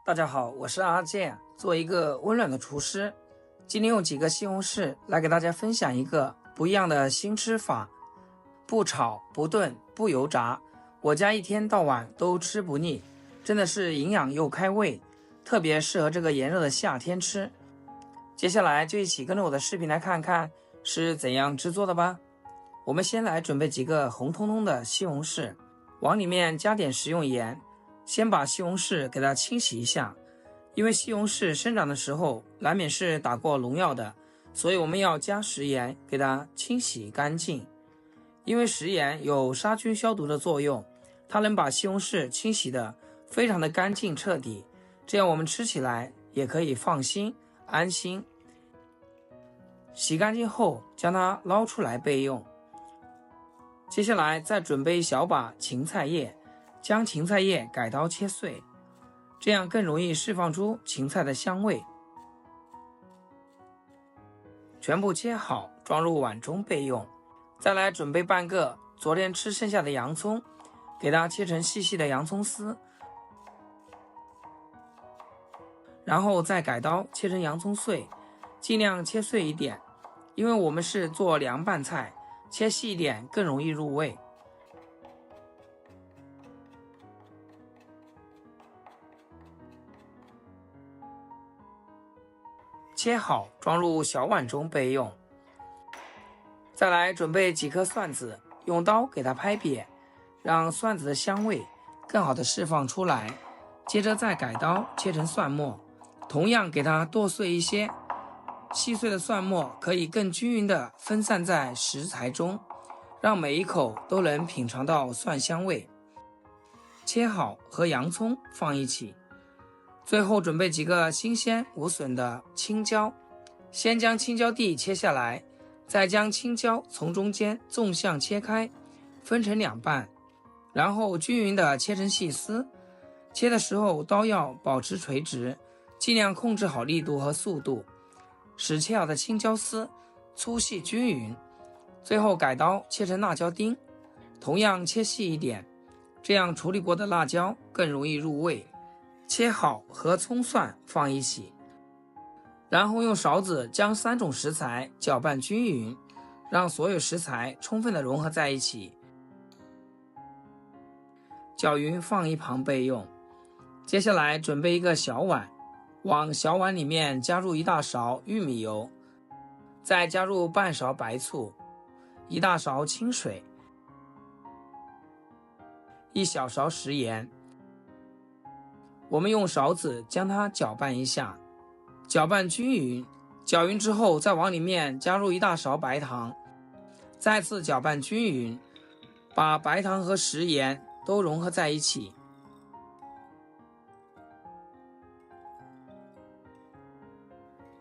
大家好，我是阿健，做一个温暖的厨师。今天用几个西红柿来给大家分享一个不一样的新吃法，不炒、不炖、不油炸，我家一天到晚都吃不腻，真的是营养又开胃，特别适合这个炎热的夏天吃。接下来就一起跟着我的视频来看看是怎样制作的吧。我们先来准备几个红彤彤的西红柿，往里面加点食用盐，先把西红柿给它清洗一下，因为西红柿生长的时候难免是打过农药的，所以我们要加食盐给它清洗干净。因为食盐有杀菌消毒的作用，它能把西红柿清洗的非常的干净彻底，这样我们吃起来也可以放心安心。洗干净后将它捞出来备用。接下来再准备一小把芹菜叶，将芹菜叶改刀切碎，这样更容易释放出芹菜的香味。全部切好，装入碗中备用。再来准备半个昨天吃剩下的洋葱，给它切成细细的洋葱丝，然后再改刀切成洋葱碎，尽量切碎一点，因为我们是做凉拌菜，切细一点更容易入味。切好装入小碗中备用。再来准备几颗蒜子，用刀给它拍扁，让蒜子的香味更好的释放出来。接着再改刀切成蒜末，同样给它剁碎一些。细碎的蒜末可以更均匀地分散在食材中，让每一口都能品尝到蒜香味。切好和洋葱放一起。最后准备几个新鲜无损的青椒，先将青椒蒂切下来，再将青椒从中间纵向切开，分成两半，然后均匀地切成细丝。切的时候刀要保持垂直，尽量控制好力度和速度，使切好的青椒丝粗细均匀。最后改刀切成辣椒丁，同样切细一点，这样处理过的辣椒更容易入味。切好和葱蒜放一起，然后用勺子将3种食材搅拌均匀，让所有食材充分的融合在一起。搅匀放一旁备用。接下来准备一个小碗，往小碗里面加入1大勺玉米油，再加入半勺白醋，1大勺清水，1小勺食盐。我们用勺子将它搅拌一下，搅拌均匀。搅匀之后再往里面加入1大勺白糖，再次搅拌均匀，把白糖和食盐都融合在一起。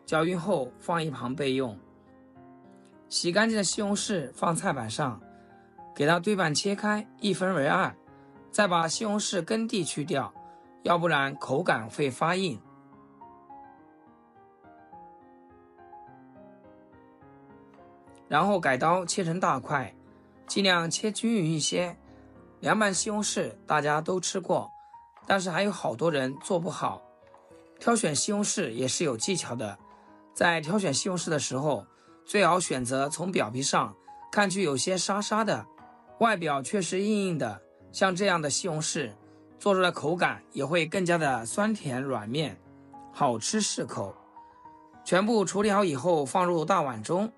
搅匀后放一旁备用。洗干净的西红柿放菜板上，给它对半切开，1分为2，再把西红柿根蒂去掉，要不然口感会发硬。然后改刀切成大块，尽量切均匀一些。凉拌西红柿大家都吃过，但是还有好多人做不好。挑选西红柿也是有技巧的，在挑选西红柿的时候，最好选择从表皮上看去有些沙沙的，外表却是硬硬的，像这样的西红柿做出来口感也会更加的酸甜软面，好吃适口。全部处理好以后放入大碗中，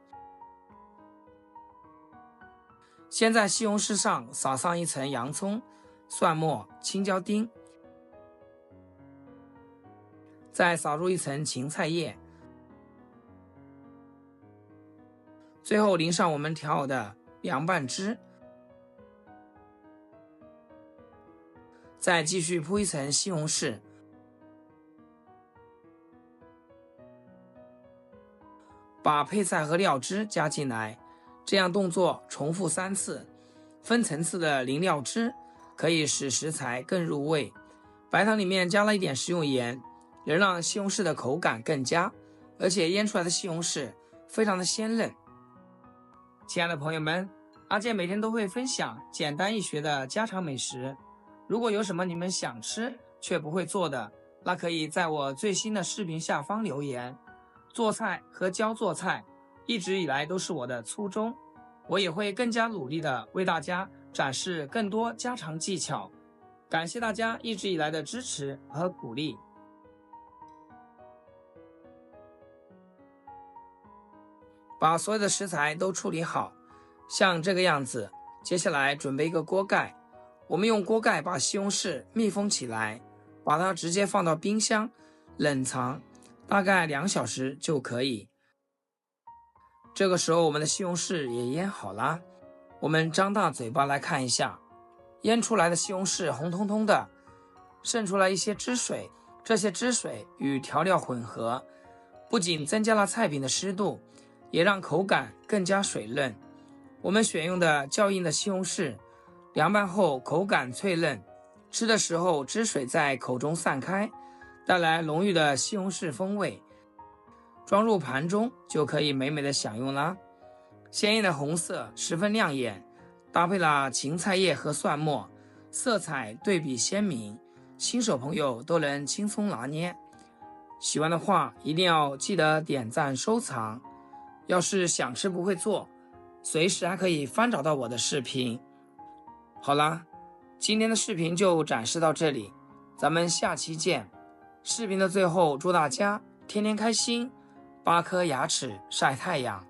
先在西红柿上撒上一层洋葱、蒜末、青椒丁，再撒入一层芹菜叶，最后淋上我们调好的凉拌汁，再继续铺一层西红柿，把配菜和料汁加进来，这样动作重复3次，分层次的淋料汁，可以使食材更入味。白糖里面加了一点食用盐，能让西红柿的口感更佳，而且腌出来的西红柿非常的鲜嫩。亲爱的朋友们，阿健每天都会分享简单易学的家常美食，如果有什么你们想吃却不会做的，那可以在我最新的视频下方留言。做菜和教做菜一直以来都是我的初衷，我也会更加努力地为大家展示更多家常技巧。感谢大家一直以来的支持和鼓励。把所有的食材都处理好，像这个样子。接下来准备一个锅盖，我们用锅盖把西红柿密封起来，把它直接放到冰箱冷藏，大概2小时就可以。这个时候我们的西红柿也腌好了，我们张大嘴巴来看一下，腌出来的西红柿红彤彤的，渗出来一些汁水，这些汁水与调料混合，不仅增加了菜品的湿度，也让口感更加水嫩。我们选用的较硬的西红柿，凉拌后口感脆嫩，吃的时候汁水在口中散开，带来浓郁的西红柿风味。装入盘中就可以美美的享用啦。鲜艳的红色十分亮眼，搭配了芹菜叶和蒜末，色彩对比鲜明，新手朋友都能轻松拿捏。喜欢的话一定要记得点赞收藏。要是想吃不会做，随时还可以翻找到我的视频。好啦，今天的视频就展示到这里，咱们下期见。视频的最后，祝大家天天开心，8颗牙齿晒太阳。